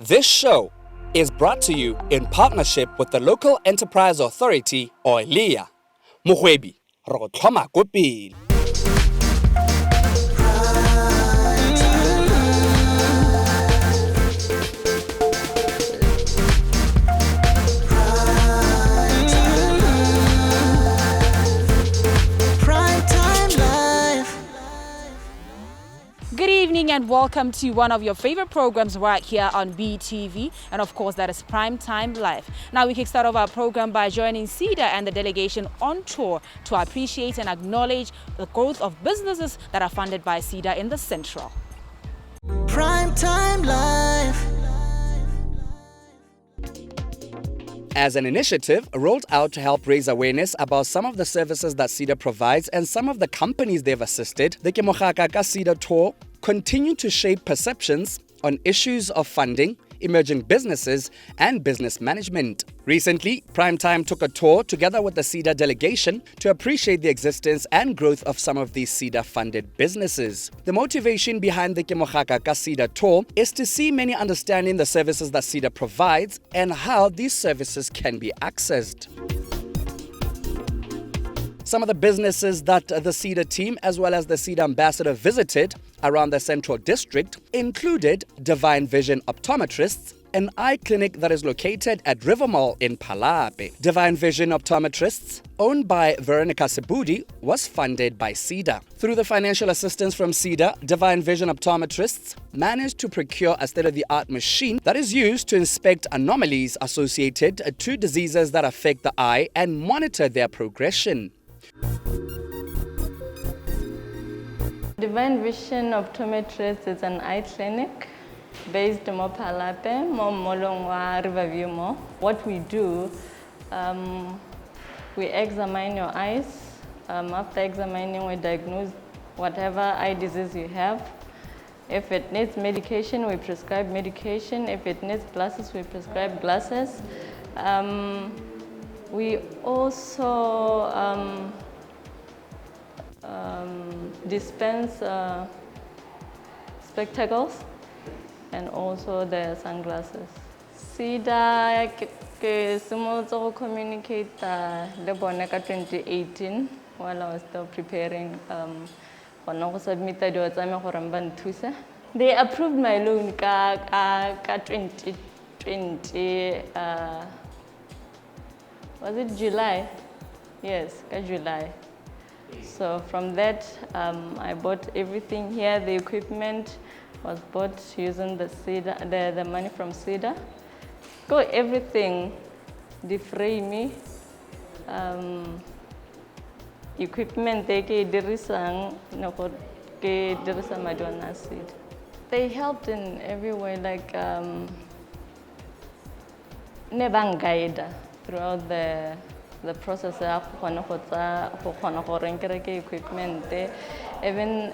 This show is brought to you in partnership with the Local Enterprise Authority, or LEA. Mohwebi, re go tlhoma ko pele. Primetime Life. Good evening and welcome to one of your favorite programs right here on BTV, and of course that is Primetime Life. Now we kickstart off our program by joining CEDA and the delegation on tour to appreciate and acknowledge the growth of businesses that are funded by CEDA in the Central. Primetime Life. As an initiative rolled out to help raise awareness about some of the services that CEDA provides and some of the companies they've assisted, the Ke Mogaka ka CEDA tour continued to shape perceptions on issues of funding, emerging businesses, and business management. Recently, Primetime took a tour together with the CEDA delegation to appreciate the existence and growth of some of these CEDA-funded businesses. The motivation behind the Ke Mogaka ka CEDA tour is to see many understanding the services that CEDA provides and how these services can be accessed. Some of the businesses that the CEDA team as well as the CEDA ambassador visited around the Central District included Divine Vision Optometrists, an eye clinic that is located at River Mall in Palape. Divine Vision Optometrists, owned by Veronica Sebudi, was funded by CEDA. Through the financial assistance from CEDA, Divine Vision Optometrists managed to procure a state-of-the-art machine that is used to inspect anomalies associated to diseases that affect the eye and monitor their progression. Divine Vision Optometrist is an eye clinic based in Mopalape, Molongwa Riverview Mall. What we do, we examine your eyes. After examining, we diagnose whatever eye disease you have. If it needs medication, we prescribe medication. If it needs glasses, we prescribe glasses. We also dispense spectacles and also the sunglasses. CEDA ke simolotse go communicate le bone ka 2018 while I was still preparing gona go submit dilo tsa me gore ba nthuse. They approved my loan ka 2020 was it July? Yes, July. So from that, I bought everything here. The equipment was bought using the CEDA, the money from CEDA. Go everything, the frame, equipment they dirisang nako ke dirisa madi ona CEDA. They helped in every way, like ne bang guide throughout the process of equipment. Even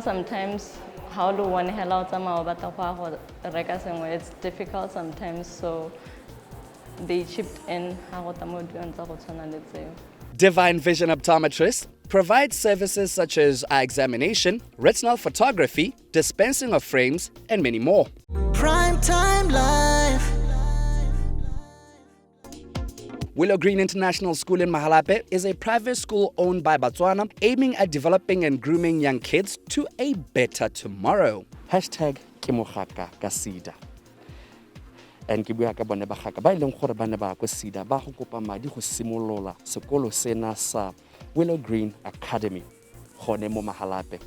sometimes how do one help it's difficult sometimes, so they chipped in. Divine Vision Optometrists provides services such as eye examination, retinal photography, dispensing of frames, and many more. Primetime Life. Willow Green International School in Mahalape is a private school owned by Botswana aiming at developing and grooming young kids to a better tomorrow. Hashtag Ke Mogaka ka CEDA. And ke bua ka bone bagaka ba ileng gore bana ba ko CEDA ba go kopa madi go simolola sekolo sena sa Willow Green Academy gone mo Mahalape.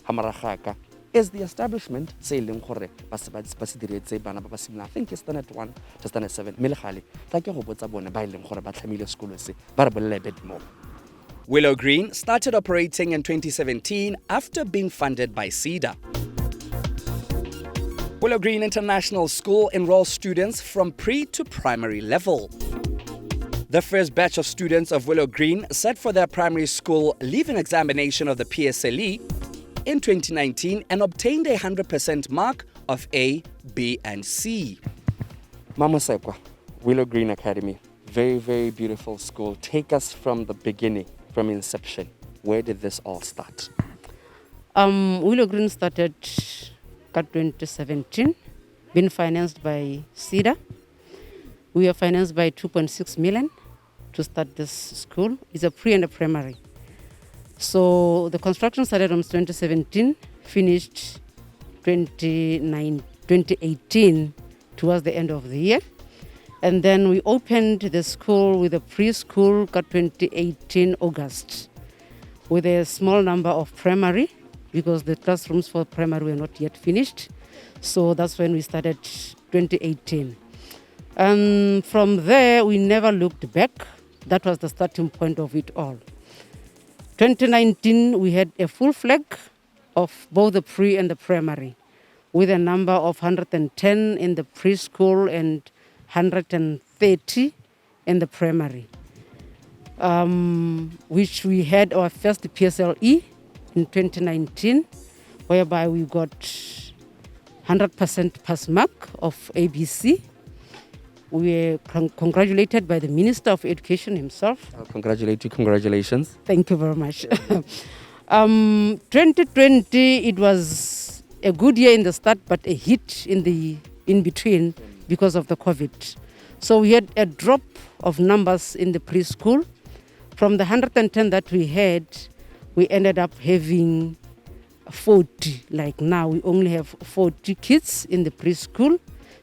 Hamaragaka is the establishment se ileng gore ba se diretse bana ba ba simolola, I think it's standard 1 to standard 7 melegale tla ke go botsa bone ba ileng gore ba tlhamile sekolo se ba re bolela a bit more. Willow Green started operating in 2017 after being funded by CEDA. Willow Green International School enrolls students from pre to primary level. The first batch of students of Willow Green set for their primary school leaving examination of the PSLE in 2019 and obtained a 100% mark of A, B, and C. Mama Sekwa, Willow Green Academy, very, very beautiful school. Take us from the beginning, from inception. Where did this all start? Willow Green started 2017 been financed by CEDA. We are financed by 2.6 million to start this school. It's a pre and a primary. So the construction started on 2017, finished 2018 towards the end of the year. And then we opened the school with a preschool 2018 August with a small number of primary because the classrooms for primary were not yet finished. So that's when we started 2018. From there, we never looked back. That was the starting point of it all. 2019, we had a full flag of both the pre and the primary with a number of 110 in the preschool and 130 in the primary, which we had our first PSLE in 2019, whereby we got 100% pass mark of ABC. We were congratulated by the Minister of Education himself. I'll congratulate you. Congratulations. Thank you very much. 2020, it was a good year in the start, but a hit in between because of the COVID. So we had a drop of numbers in the preschool. From the 110 that we had, we ended up having 40. Like now, we only have 40 kids in the preschool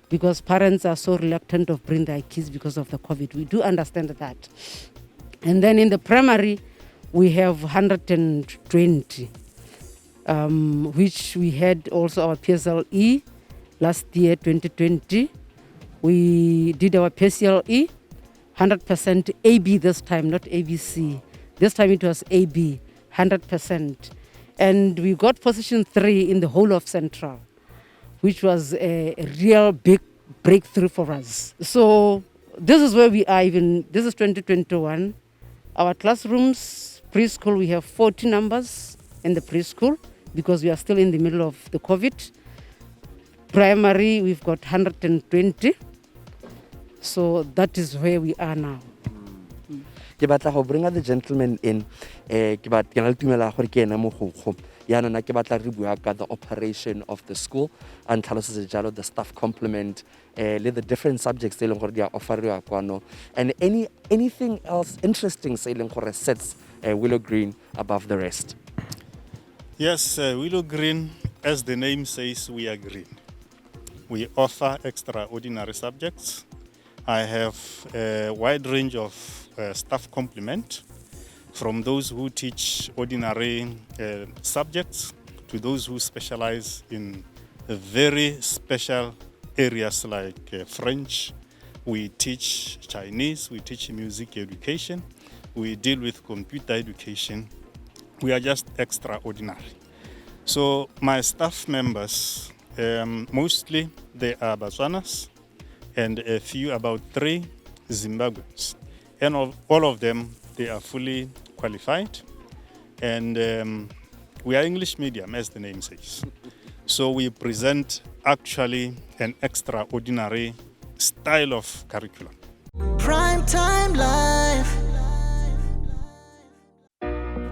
because parents are so reluctant of bringing their kids because of the COVID. We do understand that. And then in the primary, we have 120, which we had also our PSLE last year, 2020. We did our PSLE, 100% AB this time, not ABC. This time it was AB, 100%. And we got position 3 in the whole of Central, which was a real big breakthrough for us. So this is where we are this is 2021. Our classrooms, preschool, we have 40 numbers in the preschool because we are still in the middle of the COVID. Primary, we've got 120. So that is where we are now. Ke batla go bring the gentleman in. Ke batla tumela gore ke ena mogokgo. Ya nna ke batla re bua ka the operation of the school and tell us the staff complement, the different subjects they gore dia offerwa kwano, and anything else interesting saying gore sets Willow Green above the rest. Yes, Willow Green, as the name says, we are green. We offer extraordinary subjects. I have a wide range of staff complement, from those who teach ordinary subjects to those who specialize in very special areas like French. We teach Chinese, we teach music education, we deal with computer education. We are just extraordinary. So my staff members, mostly they are Botswanas, and a few, about 3 Zimbabweans. And all of them, they are fully qualified. And we are English medium, as the name says. So we present actually an extraordinary style of curriculum. Primetime Life.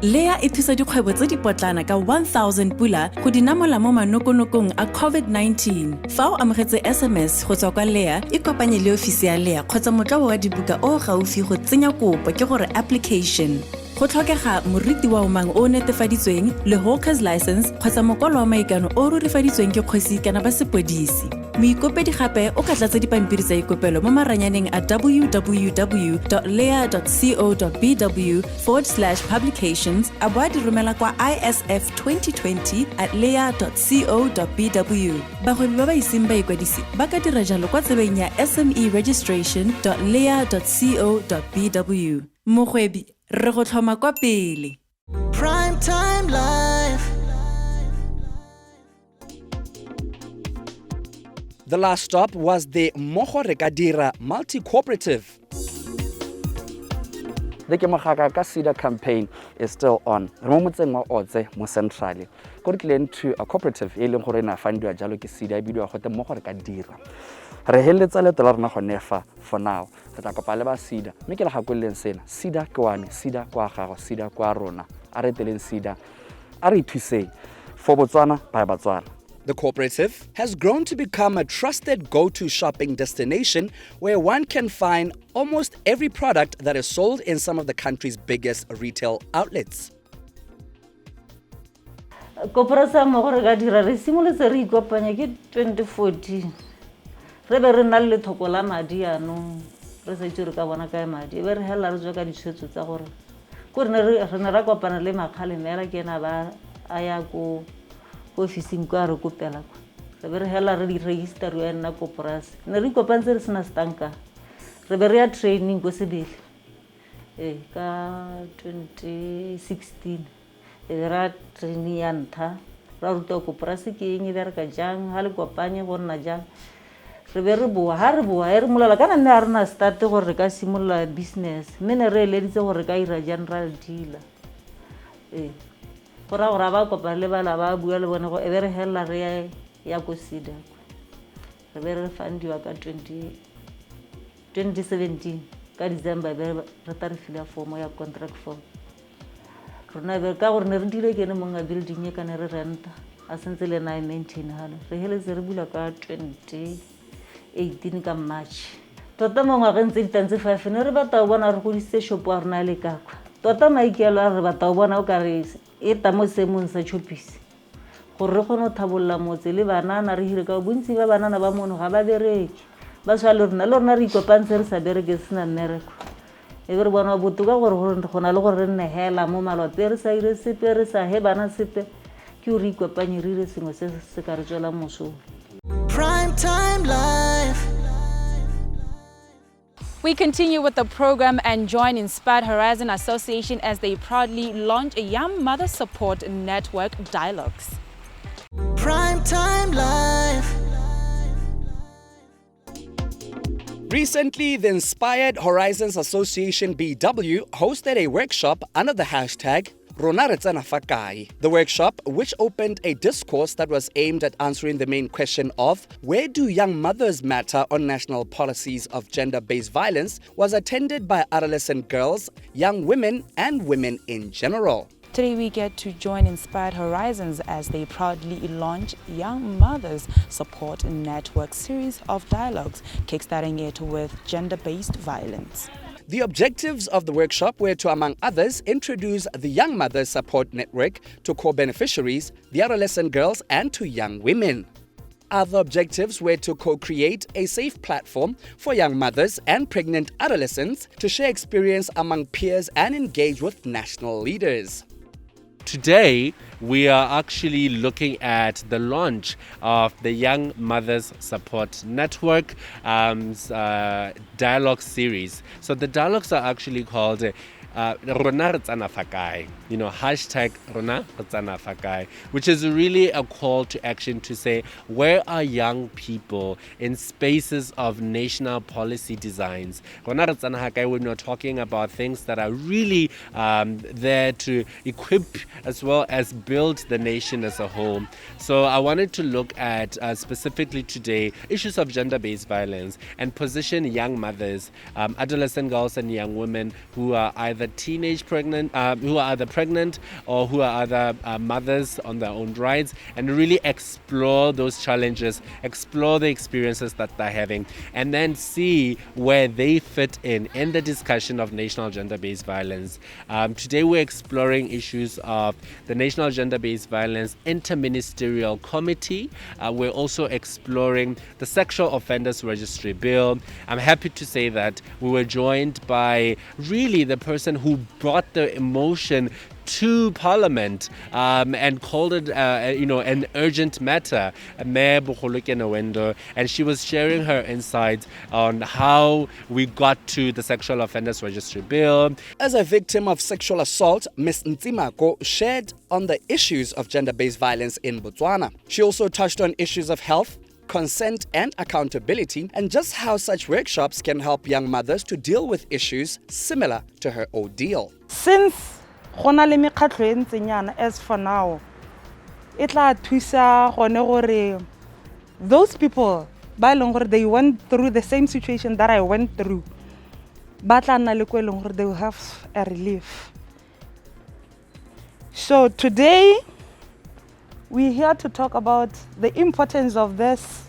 Lea e thusa dikgwebo tse di potlana ka 1000 pula go dinamola mo manokonokong a COVID-19. Fa o amogetse SMS go tswa kwa Lea, e kopanye le ofisi ya Lea kgotsa motlobo wa dibuka o gaufi go tsenya kopo ke gore application. Go tlhokega moriti wa umang o netefaditsweng le hawker's license kgotsa mokwalo wa maikano o rurifaditsweng ke kgosi kana ba sepodisi. Moikopedi gape o ka tlatsa dipampiri tsa ikopelo mo maranyaneng a www.lea.co.bw/publications a bo a di romela kwa isf2020@lea.co.bw. Bagwebi ba ba iseng ba ikwadisi ba ka dira jalo kwa tsebeng ya SMEregistration.lea.co.bw. Mogwebi re go tlhoma kwa pele. Primetime Life. The last stop was the Mogo Rekadira multi-cooperative. The Kemahaka CEDA campaign is still on. Remember mo otse mo centrally. Go to a cooperative e leng gore na fandiwa jalo ke CEDA e bidiwa go te Mogo Rekadira. Re heletsa le tola rena go nefa for now. Re tla kopa le ba CEDA. Mme ke le gakoleng sena. CEDA ke wane, CEDA kwa gago, CEDA kwa rona. A re teleng CEDA. A re thuseng for Botswana ba Botswana. The cooperative has grown to become a trusted go-to shopping destination where one can find almost every product that is sold in some of the country's biggest retail outlets. Koporasa mo gore ka dira re simolotse re ikopanya ke 2014 re be re na le thoko la madi ano re se tsere ka bona ka madi e be re hela re tswa ka ditshwetso tsa gore go rena re ra kopana le makgale nela ke na ba aya ko officing kwa re kopela kwa re be re hela re di register ya nna koporasa ne re kopantse re sena stanka re be re ya training go sebele ka 2016 era training ya ntha ra ruta koporasi ke eng e bereka jang ha le kopanye go nna jang re be re boa ha re boa re molala kana nne a rena start gore re ka simolla business mme ne re eleditse gore ka ira general dealer gora ba kopana le bala ba bua le bone go e be re hella re ya go CEDA re be re fundiwa ka 2017 ka December be re tla re fila form ya contract form rona be ka gore ne re dire ke ne monga building e ka ne re renta a sentse le na maintain halo re heletse re bula ka 2018 ka March tota mongwa ge ntse ditantse 5 ne re batla bona re go dise shop wa rona le kakwa tota maikelo re batla bona o ka re e ta mo semong sa chopisi gore re kgone go thabolla motse le banana re hire ka bontsi ba banana ba mono ga ba bereke ba swa le rona re ikopantse re sa bereke sena mmereko e be re bona botoka gore go na le gore re nne hela mo malope re sa ire sepe re sa he bana sepe ke re ikopanye re ire sengwe se se ka re tswela moso. Primetime Life. We continue with the program and join Inspired Horizon Association as they proudly launch a Young Mother Support Network Dialogues. Primetime Life. Recently, the Inspired Horizons Association BW hosted a workshop under the hashtag Rona re tsena fa kae. The workshop, which opened a discourse that was aimed at answering the main question of where do young mothers matter on national policies of gender-based violence, was attended by adolescent girls, young women, and women in general. Today we get to join Inspired Horizons as they proudly launch Young Mothers Support Network series of dialogues, kickstarting it with gender-based violence. The objectives of the workshop were to, among others, introduce the Young Mothers Support Network to core beneficiaries, the adolescent girls, and to young women. Other objectives were to co-create a safe platform for young mothers and pregnant adolescents to share experience among peers and engage with national leaders. Today, we are actually looking at the launch of the Young Mothers Support Network dialogue series. So the dialogues are actually called Rona re tsena fa kae, hashtag Rona re tsena fa kae, which is really a call to action to say where are young people in spaces of national policy designs. Rona re tsena fa kae when we're talking about things that are really there to equip as well as build the nation as a whole. So I wanted to look at specifically today issues of gender-based violence and position young mothers, adolescent girls and young women who are either teenage pregnant, who are either pregnant or who are other mothers on their own rights, and really explore those challenges, explore the experiences that they're having, and then see where they fit in the discussion of national gender-based violence. Today we're exploring issues of the National Gender-Based Violence Interministerial Committee. We're also exploring the Sexual Offenders Registry Bill. I'm happy to say that we were joined by really the person who brought the emotion to Parliament and called it, an urgent matter, Mayor Bogoloke Nowendo, and she was sharing her insights on how we got to the Sexual Offenders Registry Bill. As a victim of sexual assault, Ms. Ntsimako shared on the issues of gender-based violence in Botswana. She also touched on issues of health, consent and accountability, and just how such workshops can help young mothers to deal with issues similar to her ordeal. Since gona le mekgatlo e ntsenyana as for now, e tla thusa gone gore those people ba leng gore they went through the same situation that I went through, ba tla nna le ko e leng gore they will have a relief. So today we're here to talk about the importance of this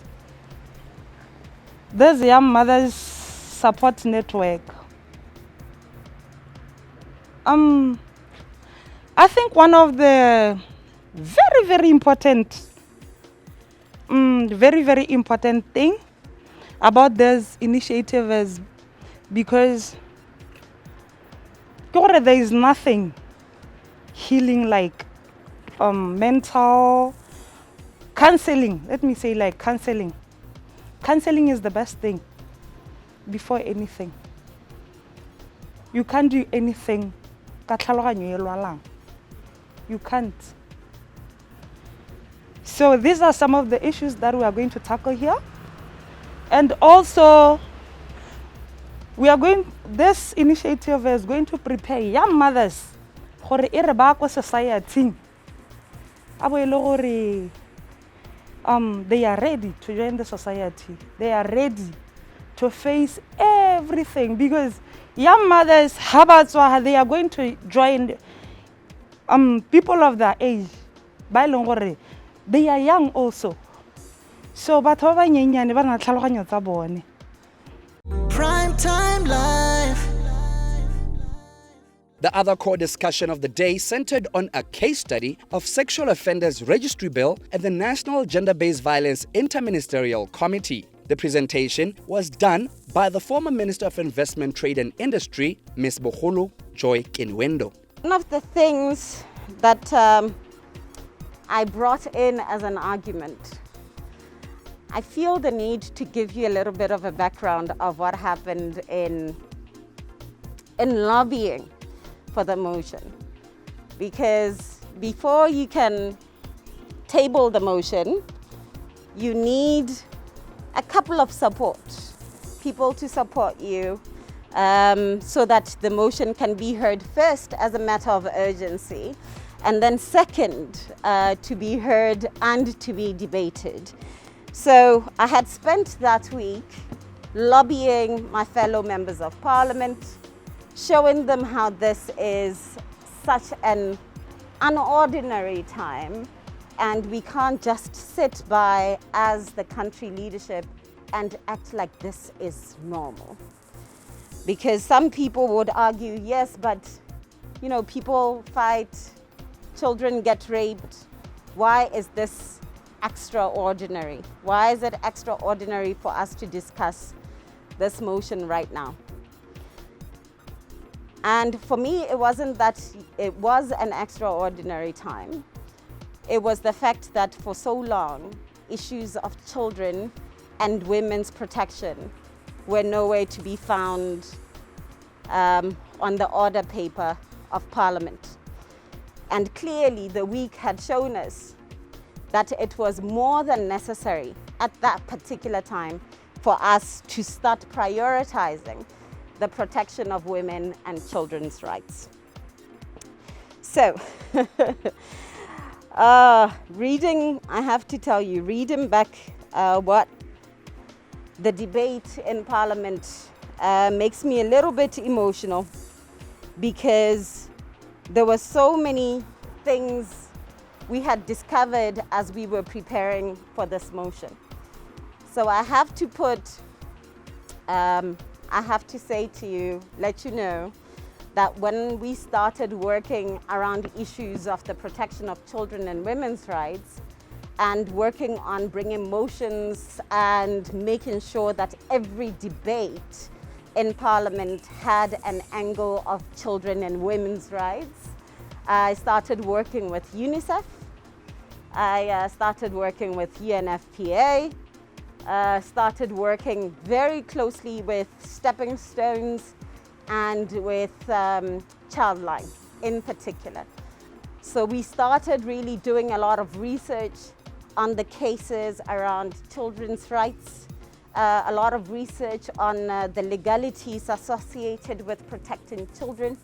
young mothers support network. I think one of the very, very important thing about this initiative is because there is nothing healing like mental counseling. Let me say like counseling. Counseling is the best thing before anything. You can't do anything. You can't. So these are some of the issues that we are going to tackle here. And also, this initiative is going to prepare young mothers for the society. They are ready to join the society. They are ready to face everything because young mothers, they are going to join people of their age. They are young also. So, Primetime Life. The other core discussion of the day centered on a case study of Sexual Offenders Registry Bill at the National Gender-Based Violence Interministerial Committee. The presentation was done by the former Minister of Investment, Trade and Industry, Ms. Bogolo Joy Kinwendo. One of the things that I brought in as an argument, I feel the need to give you a little bit of a background of what happened in lobbying for the motion. Because before you can table the motion, you need a couple of people to support you so that the motion can be heard first as a matter of urgency, and then second, to be heard and to be debated. So I had spent that week lobbying my fellow members of parliament, showing them how this is such an unordinary time, and we can't just sit by as the country leadership and act like this is normal. Because some people would argue, yes, but people fight, children get raped. Why is this extraordinary? Why is it extraordinary for us to discuss this motion right now? And for me, it wasn't that it was an extraordinary time. It was the fact that for so long, issues of children and women's protection were nowhere to be found on the order paper of Parliament. And clearly, the week had shown us that it was more than necessary at that particular time for us to start prioritizing the protection of women and children's rights. So, reading, I have to tell you, reading back what the debate in Parliament makes me a little bit emotional, because there were so many things we had discovered as we were preparing for this motion. So I have to say to you, let you know that when we started working around issues of the protection of children and women's rights, and working on bringing motions and making sure that every debate in Parliament had an angle of children and women's rights, I started working with UNICEF. I started working with UNFPA. Started working very closely with Stepping Stones and with Childline in particular. So we started really doing a lot of research on the cases around children's rights, a lot of research on the legalities associated with protecting children.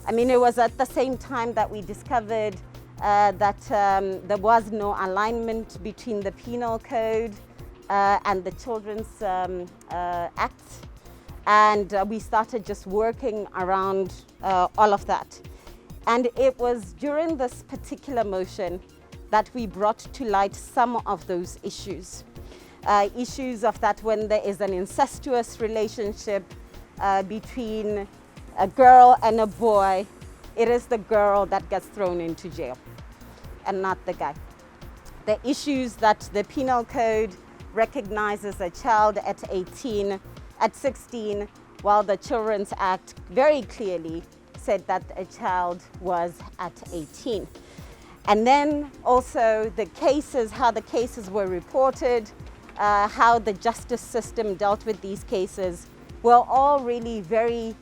I mean, it was at the same time that we discovered that there was no alignment between the Penal Code and the Children's Act. And we started just working around all of that. And it was during this particular motion that we brought to light some of those issues. Issues of that when there is an incestuous relationship between a girl and a boy, it is the girl that gets thrown into jail and not the guy. The issues that the penal code recognizes a child at 18, at 16, while the Children's Act very clearly said that a child was at 18. And then also the cases, how the cases were reported, how the justice system dealt with these cases were all really very,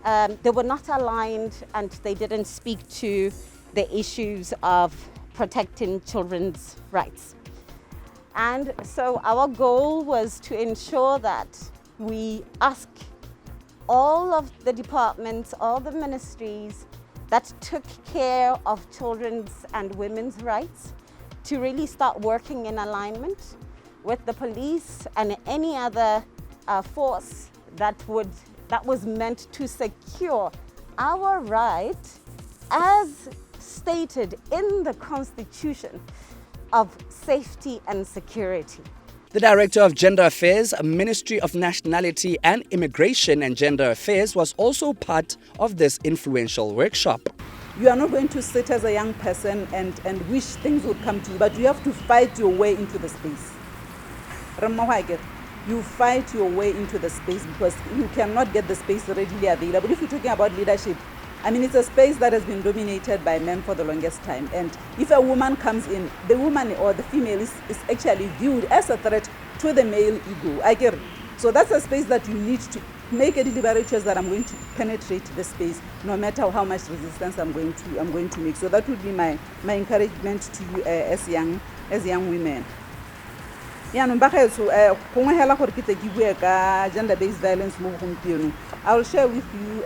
they were not aligned and they didn't speak to the issues of protecting children's rights. And so our goal was to ensure that we ask all of the departments, all the ministries that took care of children's and women's rights to really start working in alignment with the police and any other force that was meant to secure our right as stated in the Constitution of safety and security. The Director of Gender Affairs, Ministry of Nationality and Immigration and Gender Affairs, was also part of this influential workshop. You are not going to sit as a young person and wish things would come to you, but you have to fight your way into the space. You fight your way into the space because you cannot get the space readily available. If you're talking about leadership, I mean, it's a space that has been dominated by men for the longest time. And if a woman comes in, the woman or the female is actually viewed as a threat to the male ego. I get it. So that's a space that you need to make a deliberate choice that I'm going to penetrate the space, no matter how much resistance I'm going to make. So that would be my encouragement to you as young women. I will share with you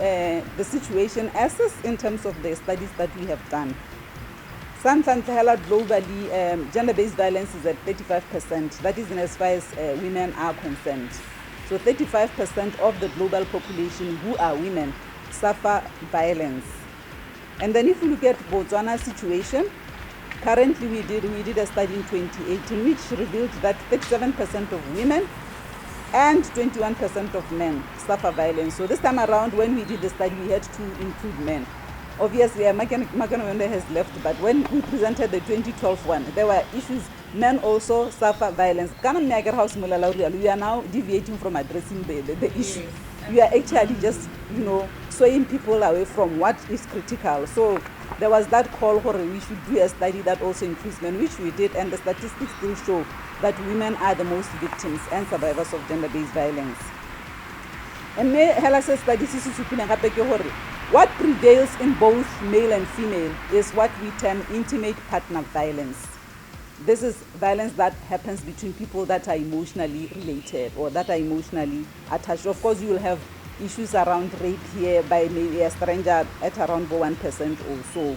the situation assessed in terms of the studies that we have done. Globally, gender-based violence is at 35%. That is in as far as women are concerned. So 35% of the global population who are women suffer violence. And then if you look at Botswana's situation, currently we did a study in 2018 which revealed that 37% of women and 21% of men suffer violence. So this time around when we did the study we had to include men. Obviously, Makanawende has left, but when we presented the 2012 one, there were issues. Men also suffer violence. We are now deviating from addressing the issue. We are actually just, swaying people away from what is critical. So there was that call where we should do a study that also includes men, which we did, and the statistics still show that women are the most victims and survivors of gender-based violence. And what prevails in both male and female is what we term intimate partner violence. This is violence that happens between people that are emotionally related or that are emotionally attached. Of course, you will have issues around rape here by maybe a stranger at around 1% or so.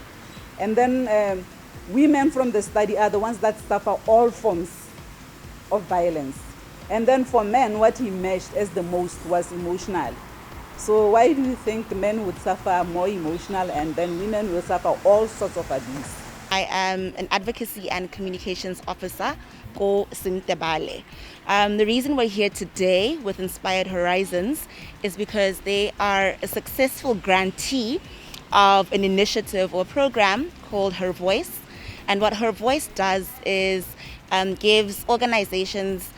And then women from the study are the ones that suffer all forms of violence. And then for men, what emerged as the most was emotional. So why do you think men would suffer more emotional and then women will suffer all sorts of abuse? I am an advocacy and communications officer, Ko Sintebale. The reason we're here today with Inspired Horizons is because they are a successful grantee of an initiative or program called Her Voice. And what Her Voice does is gives organizations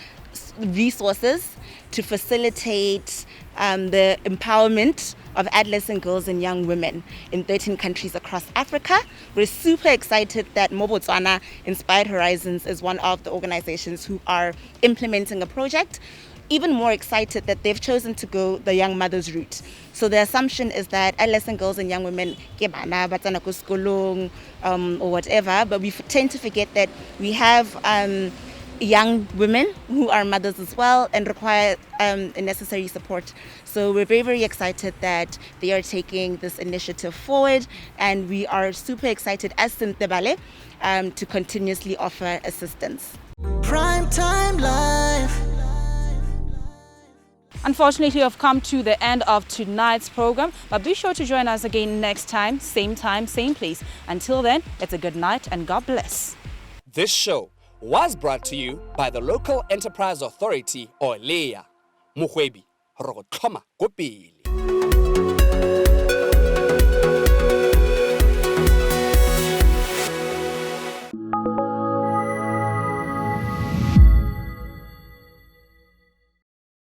resources to facilitate the empowerment of adolescent girls and young women in 13 countries across Africa. We're super excited that Botswana Inspired Horizons is one of the organizations who are implementing a project. Even more excited that they've chosen to go the young mothers route. So the assumption is that adolescent girls and young women or whatever, but we tend to forget that we have young women who are mothers as well and require necessary support. So we're very, very excited that they are taking this initiative forward, and we are super excited as Sintebale to continuously offer assistance. Primetime Life. Unfortunately, we have come to the end of tonight's program, but be sure to join us again next time, same time, same place. Until then, it's a good night and God bless. This show was brought to you by the Local Enterprise Authority, or LEA. Mohwebi, ro go tlhoma ko pele.